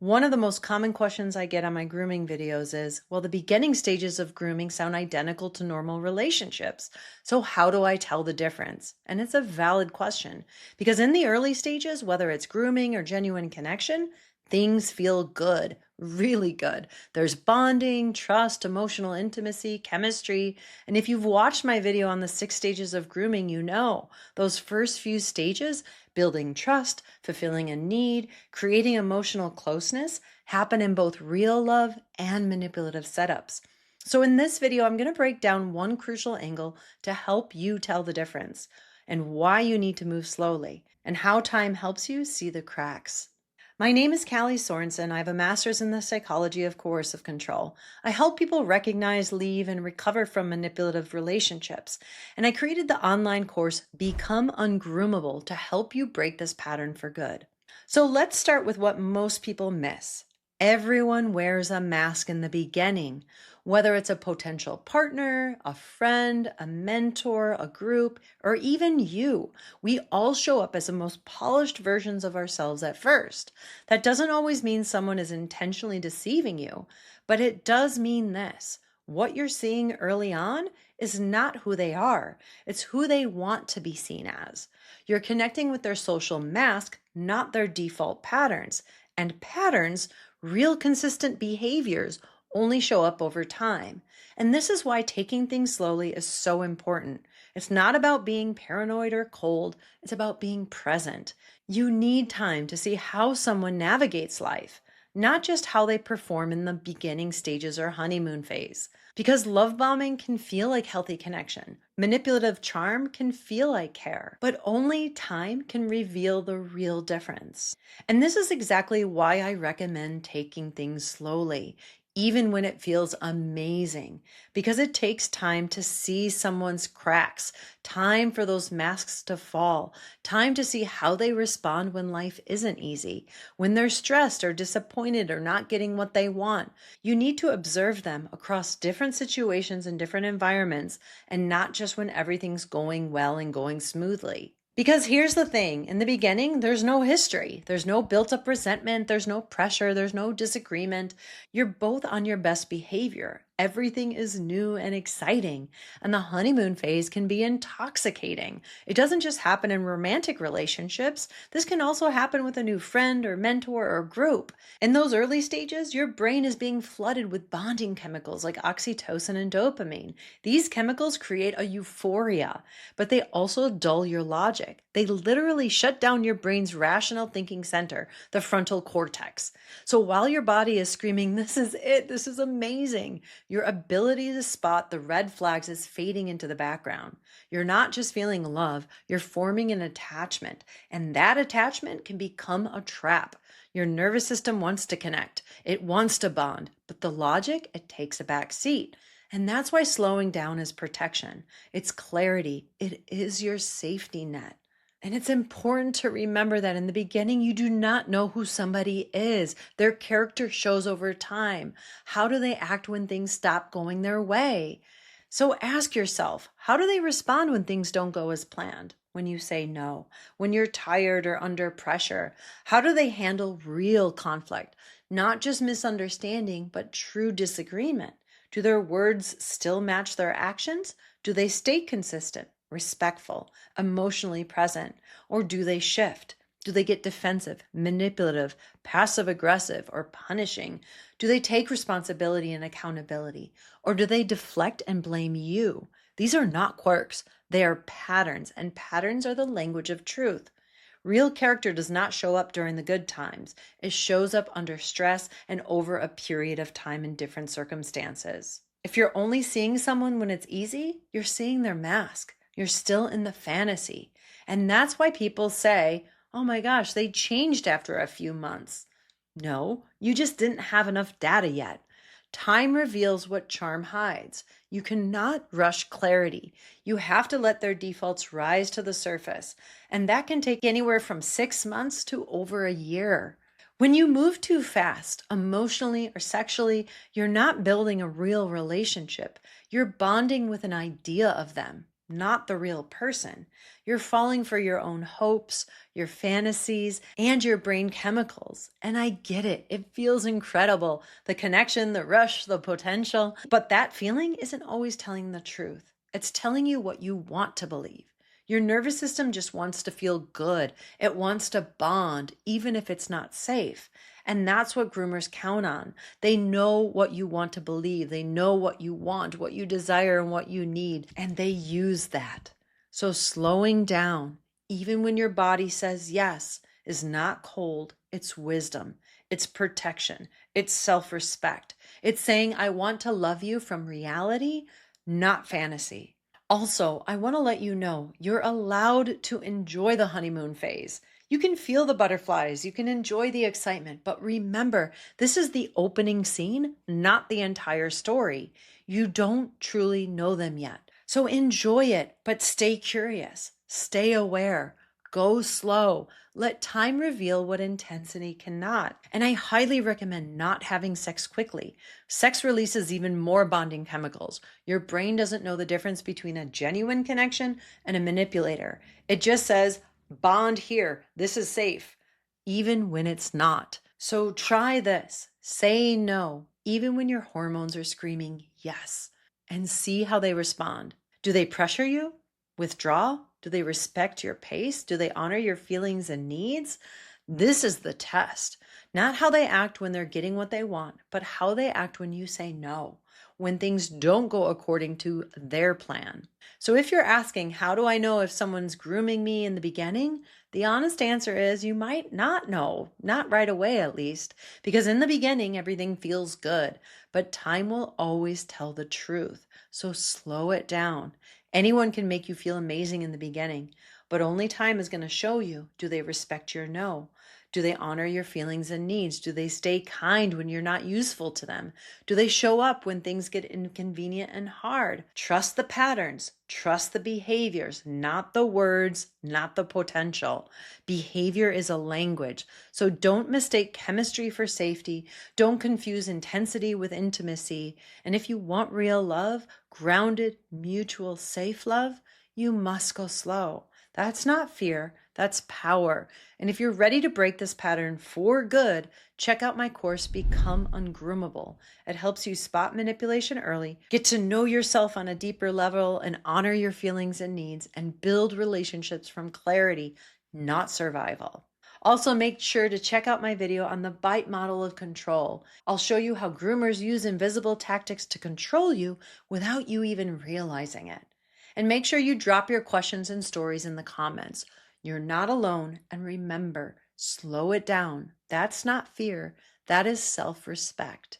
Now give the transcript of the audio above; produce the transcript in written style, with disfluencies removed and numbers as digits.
One of the most common questions I get on my grooming videos is, well, the beginning stages of grooming sound identical to normal relationships. So, how do I tell the difference? And it's a valid question because in the early stages, whether it's grooming or genuine connection, things feel good, really good. There's bonding, trust, emotional intimacy, chemistry. And if you've watched my video on the 6 stages of grooming, you know those first few stages, building trust, fulfilling a need, creating emotional closeness, happen in both real love and manipulative setups. So, in this video, I'm going to break down one crucial angle to help you tell the difference and why you need to move slowly and how time helps you see the cracks. My name is Callie Sorensen. I have a master's in the psychology of coercive control. I help people recognize, leave, and recover from manipulative relationships. And I created the online course Become Ungroomable to help you break this pattern for good. So let's start with what most people miss. Everyone wears a mask in the beginning, whether it's a potential partner, a friend, a mentor, a group, or even you. We all show up as the most polished versions of ourselves at first. That doesn't always mean someone is intentionally deceiving you, but it does mean this. What you're seeing early on is not who they are. It's who they want to be seen as. You're connecting with their social mask, not their default patterns. And patterns, real consistent behaviors, only show up over time. And this is why taking things slowly is so important. It's not about being paranoid or cold, it's about being present. You need time to see how someone navigates life, not just how they perform in the beginning stages or honeymoon phase. Because love bombing can feel like healthy connection, manipulative charm can feel like care, but only time can reveal the real difference. And this is exactly why I recommend taking things slowly, even when it feels amazing, because it takes time to see someone's cracks, time for those masks to fall, time to see how they respond when life isn't easy, when they're stressed or disappointed or not getting what they want. You need to observe them across different situations and different environments, and not just when everything's going well and going smoothly. Because here's the thing, in the beginning, there's no history, there's no built up resentment, there's no pressure, there's no disagreement. You're both on your best behavior. Everything is new and exciting, and the honeymoon phase can be intoxicating. It doesn't just happen in romantic relationships. This can also happen with a new friend or mentor or group. In those early stages, your brain is being flooded with bonding chemicals like oxytocin and dopamine. These chemicals create a euphoria, but they also dull your logic. They literally shut down your brain's rational thinking center, the frontal cortex. So while your body is screaming, "This is it, this is amazing," your ability to spot the red flags is fading into the background. You're not just feeling love, you're forming an attachment, and that attachment can become a trap. Your nervous system wants to connect, it wants to bond, but the logic, it takes a back seat. And that's why slowing down is protection. It's clarity. It is your safety net. And it's important to remember that in the beginning, you do not know who somebody is. Their character shows over time. How do they act when things stop going their way? So ask yourself, how do they respond when things don't go as planned? When you say no, when you're tired or under pressure? How do they handle real conflict? Not just misunderstanding, but true disagreement. Do their words still match their actions? Do they stay consistent, respectful, emotionally present? Or do they shift? Do they get defensive, manipulative, passive aggressive, or punishing? Do they take responsibility and accountability? Or do they deflect and blame you? These are not quirks, they are patterns, and patterns are the language of truth. Real character does not show up during the good times. It shows up under stress and over a period of time in different circumstances. If you're only seeing someone when it's easy, you're seeing their mask. You're still in the fantasy. And that's why people say, "Oh my gosh, they changed after a few months." No, you just didn't have enough data yet. Time reveals what charm hides. You cannot rush clarity. You have to let their defaults rise to the surface. And that can take anywhere from 6 months to over a year. When you move too fast, emotionally or sexually, you're not building a real relationship. You're bonding with an idea of them. not the real person. You're falling for your own hopes, your fantasies, and your brain chemicals. And I get it. It feels incredible. The connection, the rush, the potential. But that feeling isn't always telling the truth. It's telling you what you want to believe. Your nervous system just wants to feel good. It wants to bond, even if it's not safe. And that's what groomers count on. They know what you want to believe. They know what you want, what you desire, and what you need. And they use that. So slowing down, even when your body says yes, is not cold. It's wisdom. It's protection. It's self-respect. It's saying, I want to love you from reality, not fantasy. Also, I want to let you know you're allowed to enjoy the honeymoon phase. You can feel the butterflies, you can enjoy the excitement, but remember, this is the opening scene, not the entire story. You don't truly know them yet. So enjoy it, but stay curious, stay aware, go slow. Let time reveal what intensity cannot. And I highly recommend not having sex quickly. Sex releases even more bonding chemicals. Your brain doesn't know the difference between a genuine connection and a manipulator. It just says, bond here, this is safe, even when it's not. So try this. Say no, even when your hormones are screaming yes, and see how they respond. Do they pressure you? Withdraw? Do they respect your pace? Do they honor your feelings and needs? This is the test. Not how they act when they're getting what they want, but how they act when you say no, when things don't go according to their plan. So if you're asking, how do I know if someone's grooming me in the beginning? The honest answer is you might not know, not right away at least, because in the beginning, everything feels good, but time will always tell the truth. So slow it down. Anyone can make you feel amazing in the beginning, but only time is going to show you, do they respect your no? Do they honor your feelings and needs? Do they stay kind when you're not useful to them? Do they show up when things get inconvenient and hard? Trust the patterns, trust the behaviors, not the words, not the potential. Behavior is a language, so don't mistake chemistry for safety. Don't confuse intensity with intimacy. And if you want real love, grounded, mutual, safe love, you must go slow. That's not fear, that's power. And if you're ready to break this pattern for good, check out my course, Become Ungroomable. It helps you spot manipulation early, get to know yourself on a deeper level, and honor your feelings and needs, and build relationships from clarity, not survival. Also, make sure to check out my video on the bite model of control. I'll show you how groomers use invisible tactics to control you without you even realizing it. And make sure you drop your questions and stories in the comments. You're not alone, and remember, slow it down. That's not fear, that is self-respect.